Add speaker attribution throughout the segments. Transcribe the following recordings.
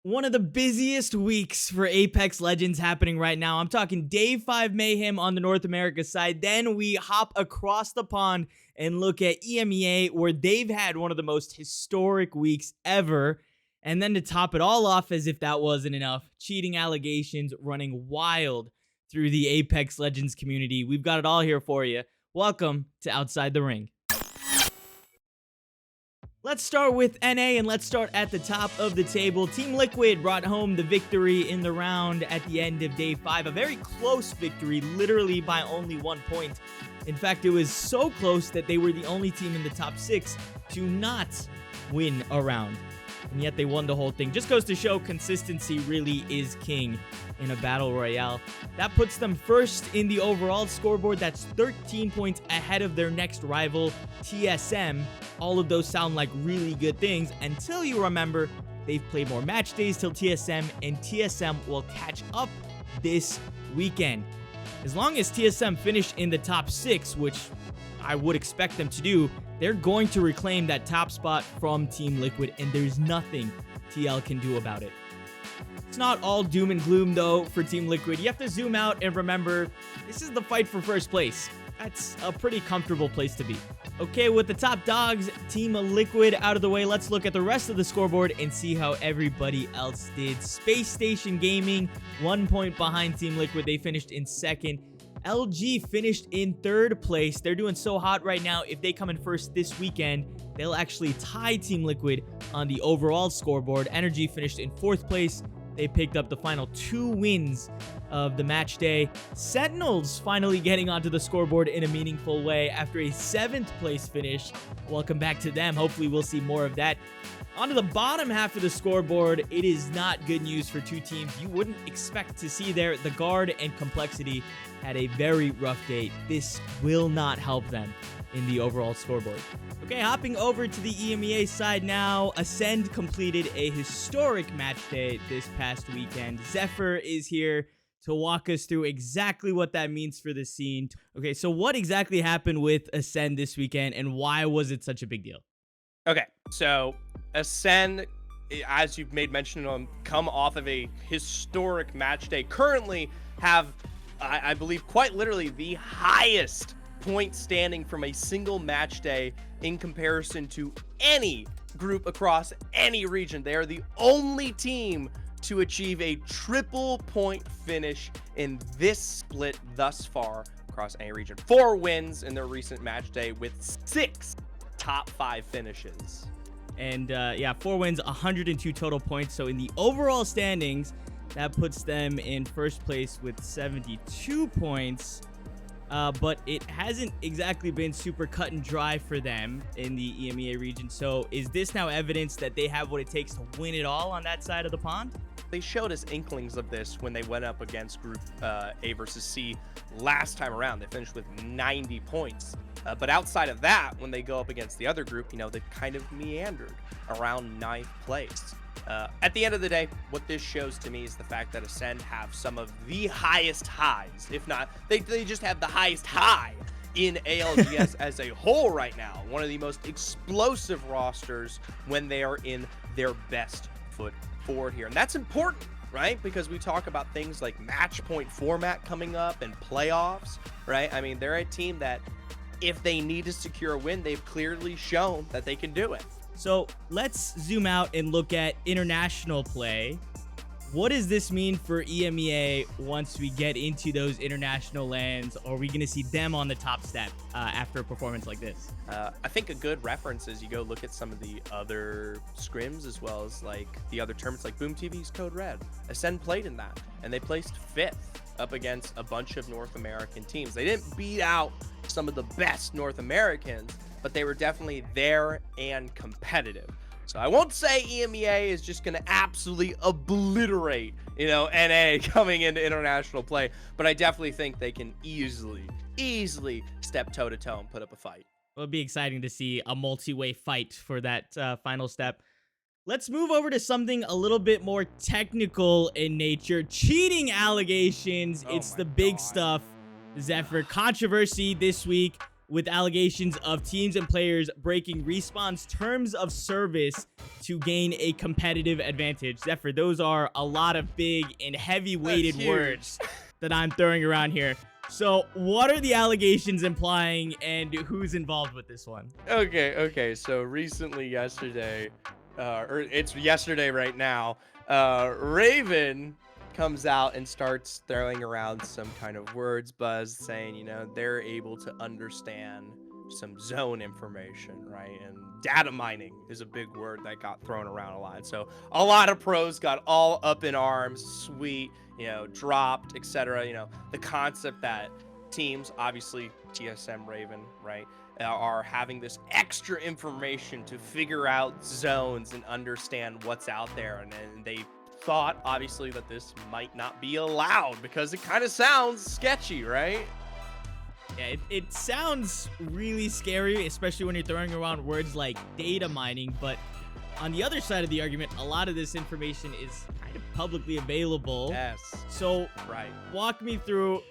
Speaker 1: One of the busiest weeks for Apex Legends happening right now. I'm talking Day 5 Mayhem on the North America side. Then we hop across the pond and look at EMEA, where they've had one of the most historic weeks ever. And then to top it all off, as if that wasn't enough, cheating allegations running wild through the Apex Legends community. We've got it all here for you. Welcome to Outside the Ring. Let's start with NA, and let's start at the top of the table. Team Liquid brought home the victory in the round at the end of Day 5. A very close victory, literally by only 1 point. In fact, it was so close that they were the only team in the top 6 to not win a round. And yet they won the whole thing. Just goes to show consistency really is king in a battle royale. That puts them first in the overall scoreboard. That's 13 points ahead of their next rival, TSM. All of those sound like really good things until you remember they've played more match days till TSM, and TSM will catch up this weekend. As long as TSM finish in the top 6, which I would expect them to do, they're going to reclaim that top spot from Team Liquid, and there's nothing TL can do about it. It's not all doom and gloom, though, for Team Liquid. You have to zoom out and remember, this is the fight for first place. That's a pretty comfortable place to be. Okay, with the top dogs, Team Liquid out of the way, let's look at the rest of the scoreboard and see how everybody else did. Space Station Gaming, 1 point behind Team Liquid. They finished in second. LG finished in third place. They're doing so hot right now. If they come in first this weekend, they'll actually tie Team Liquid on the overall scoreboard. Energy finished in fourth place. They picked up the final 2 wins of the match day. Sentinels finally getting onto the scoreboard in a meaningful way after a 7th place finish. Welcome back to them. Hopefully we'll see more of that. Onto the bottom half of the scoreboard, it is not good news for 2 teams you wouldn't expect to see there. The Guard and Complexity had a very rough day. This will not help them in the overall scoreboard. Okay, hopping over to the EMEA side now. Ascend completed a historic match day this past weekend. Zephyr is here to walk us through exactly what that means for the scene. Okay, so what exactly happened with Ascend this weekend, and why was it such a big deal?
Speaker 2: Okay, so Ascend, as you've made mention of, come off of a historic match day. Currently have, I believe, quite literally the highest point standing from a single match day in comparison to any group across any region. They are the only team to achieve a triple point finish in this split thus far across any region. 4 wins in their recent match day with 6 top 5 finishes.
Speaker 1: And yeah, 4 wins, 102 total points. So in the overall standings, that puts them in first place with 72 points. But it hasn't exactly been super cut and dry for them in the EMEA region. So is this now evidence that they have what it takes to win it all on that side of the pond?
Speaker 2: They showed us inklings of this when they went up against Group A versus C last time around. They finished with 90 points. But outside of that, when they go up against the other group, they've kind of meandered around 9th place. At the end of the day, what this shows to me is the fact that Ascend have some of the highest highs. If not, they just have the highest high in ALGS as a whole right now. One of the most explosive rosters when they are in their best foot forward here. And that's important, right? Because we talk about things like match point format coming up and playoffs, right? I mean, they're a team that if they need to secure a win, they've clearly shown that they can do it.
Speaker 1: So let's zoom out and look at international play. What does this mean for EMEA once we get into those international lands? Are we going to see them on the top step after a performance like this?
Speaker 2: I think a good reference is you go look at some of the other scrims as well as like the other tournaments like Boom TV's Code Red. Ascend played in that, and they placed 5th up against a bunch of North American teams. They didn't beat out some of the best North Americans, but they were definitely there and competitive. So I won't say EMEA is just going to absolutely obliterate, NA coming into international play, but I definitely think they can easily step toe-to-toe and put up a fight.
Speaker 1: It'll be exciting to see a multi-way fight for that final step. Let's move over to something a little bit more technical in nature. Cheating allegations. It's the big stuff. Zephyr controversy this week with allegations of teams and players breaking Respawn's terms of service to gain a competitive advantage. Zephyr, those are a lot of big and heavy-weighted words that I'm throwing around here. So what are the allegations implying, and who's involved with this one?
Speaker 2: Okay. So recently, yesterday, or it's yesterday right now, Raven comes out and starts throwing around some kind of words buzz, saying, they're able to understand some zone information, right? And data mining is a big word that got thrown around a lot. So a lot of pros got all up in arms, sweet, dropped, etc. The concept that teams, obviously TSM Raven, right, are having this extra information to figure out zones and understand what's out there, and they thought obviously that this might not be allowed because it kind of sounds sketchy, right?
Speaker 1: Yeah, it sounds really scary, especially when you're throwing around words like data mining. But on the other side of the argument, a lot of this information is kind of publicly available.
Speaker 2: Yes.
Speaker 1: So
Speaker 2: right,
Speaker 1: walk me through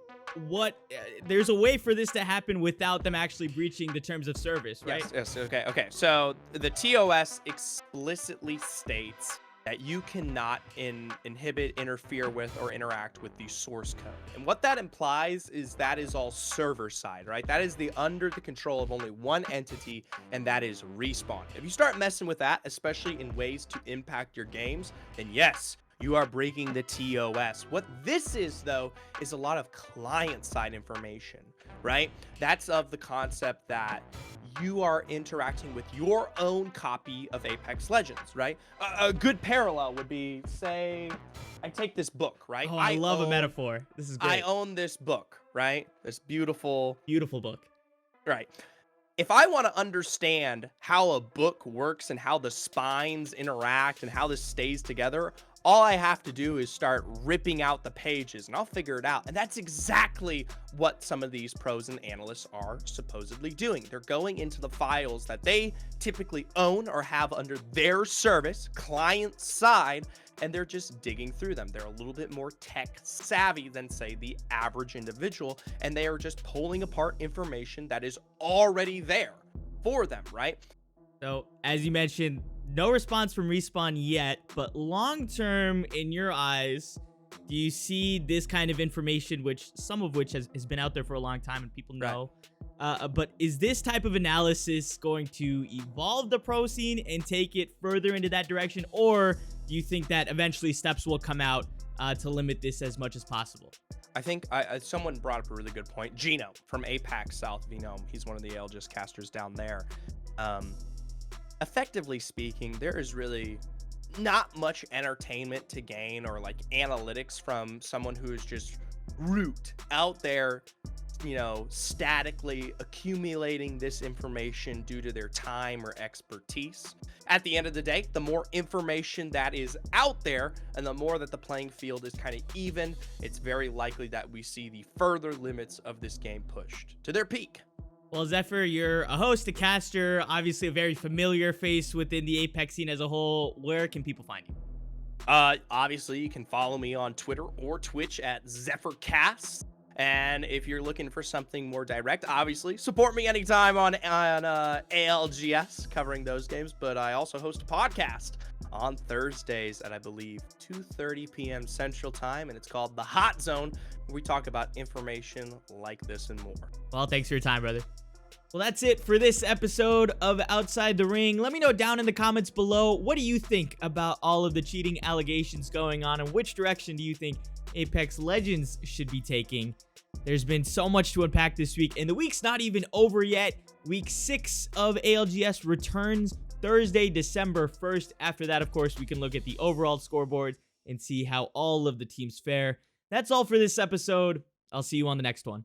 Speaker 1: what there's a way for this to happen without them actually breaching the terms of service, right?
Speaker 2: Yes. Okay. So the TOS explicitly states that you cannot inhibit, interfere with, or interact with the source code. And what that implies is that is all server side, right? That is under the control of only one entity, and that is Respawn. If you start messing with that, especially in ways to impact your games, then yes, you are breaking the TOS. What this is, though, is a lot of client-side information, right? That's of the concept that you are interacting with your own copy of Apex Legends, right? A good parallel would be, say, I take this book, right?
Speaker 1: Oh, I love a metaphor. This is great.
Speaker 2: I own this book, right? This beautiful
Speaker 1: book.
Speaker 2: Right. If I want to understand how a book works and how the spines interact and how this stays together, all I have to do is start ripping out the pages and I'll figure it out. And that's exactly what some of these pros and analysts are supposedly doing. They're going into the files that they typically own or have under their service, client side, and they're just digging through them. They're a little bit more tech savvy than, say, the average individual, and they are just pulling apart information that is already there for them, right?
Speaker 1: So, as you mentioned, no response from Respawn yet, but long-term, in your eyes, do you see this kind of information, which some of which has been out there for a long time and people know, but is this type of analysis going to evolve the pro scene and take it further into that direction, or do you think that eventually steps will come out to limit this as much as possible?
Speaker 2: I think someone brought up a really good point. Gino from Apex South, he's one of the ALGS casters down there. Effectively speaking, there is really not much entertainment to gain or like analytics from someone who is just root out there, statically accumulating this information due to their time or expertise. At the end of the day, the more information that is out there and the more that the playing field is kind of even, it's very likely that we see the further limits of this game pushed to their peak.
Speaker 1: Well, Zephyr, you're a host, a caster, obviously a very familiar face within the Apex scene as a whole. Where can people find you?
Speaker 2: Obviously, you can follow me on Twitter or Twitch at Zephyrcasts. And if you're looking for something more direct, obviously, support me anytime on ALGS, covering those games. But I also host a podcast on Thursdays at, I believe, 2:30 p.m. Central Time, and it's called The Hot Zone, where we talk about information like this and more.
Speaker 1: Well, thanks for your time, brother. Well, that's it for this episode of Outside the Ring. Let me know down in the comments below, what do you think about all of the cheating allegations going on, and which direction do you think Apex Legends should be taking? There's been so much to unpack this week, and the week's not even over yet. Week 6 of ALGS returns Thursday, December 1st. After that, of course, we can look at the overall scoreboard and see how all of the teams fare. That's all for this episode. I'll see you on the next one.